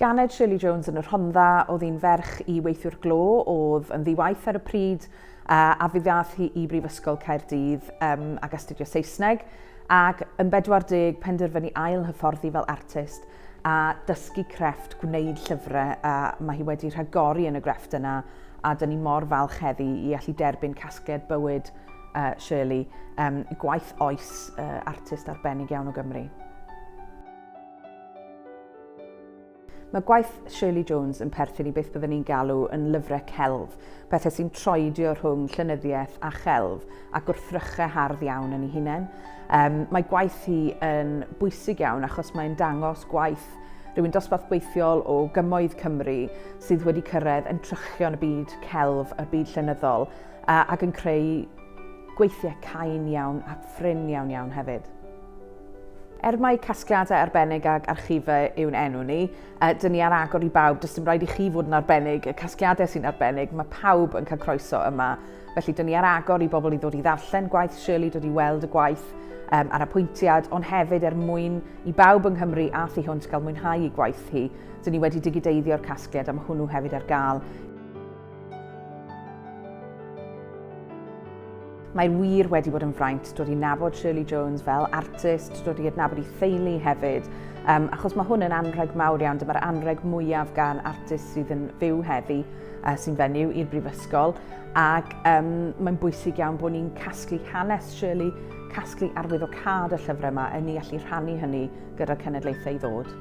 Ganed Shirley Jones yn y Rhondda, oedd hi'n ferch i weithiwr glo, oedd yn ddiwaith ar y pryd, a fe ddaeth hi i Brifysgol Caerdydd ac astudio Saesneg, ac yn 40 penderfynu ail hyfforddi fel artist a dysgu crefft gwneud llyfrau, a mae hi wedi rhagori yn y grefft yna, a dyn ni mor falch heddi i allu derbyn Casgliad bywyd Shirley, gwaith oes artist arbennig iawn o Gymru. Mae gwaith Shirley Jones yn perthyn i beth byddwn ni'n galw yn lyfrau celf, bethau sy'n troedio rhwng llenyddiaeth a chelf ac gwrthrychau hardd iawn yn ei hunain. Mae gwaith hi yn bwysig iawn achos mae'n dangos gwaith rhywun dosbarth gweithiol o gymoedd Cymru sydd wedi cyrraedd yn trychion y byd celf, y byd llenyddol, ac yn creu gweithiau cain iawn a ffrin iawn hefyd. Mae Casgliadau Arbennig ac Archifau yw'n enw ni, dyn ni ar agor i bawb, does dim rhaid i chi fod yn arbennig, y casgliadau sy'n arbennig, mae pawb yn cael croeso yma. Felly dyn ni ar agor i bobl i ddod i ddarllen gwaith Shirley, dod i weld y gwaith ar apwyntiad, ond hefyd mwyn i bawb yng Nghymru a thu hwnt gael mwynhau i gwaith hi. Dyn ni wedi digideiddio'r casgliad a mae hwnnw hefyd ar gael. Mae'r wir wedi bod yn fraint dod i nabod Shirley Jones fel artist, dod i adnabod ei theulu hefyd, achos mae hwn yn anrheg mawr iawn, dyma'r anrheg mwyaf gan artist sydd yn fyw heddi sy'n fenyw i'r brifysgol, ac mae'n bwysig iawn bod ni'n casglu hanes Shirley, casglu arwyddocâd y llyfrau yma, yn ni allu rhannu hynny gyda'r cenedlaethau i ddod.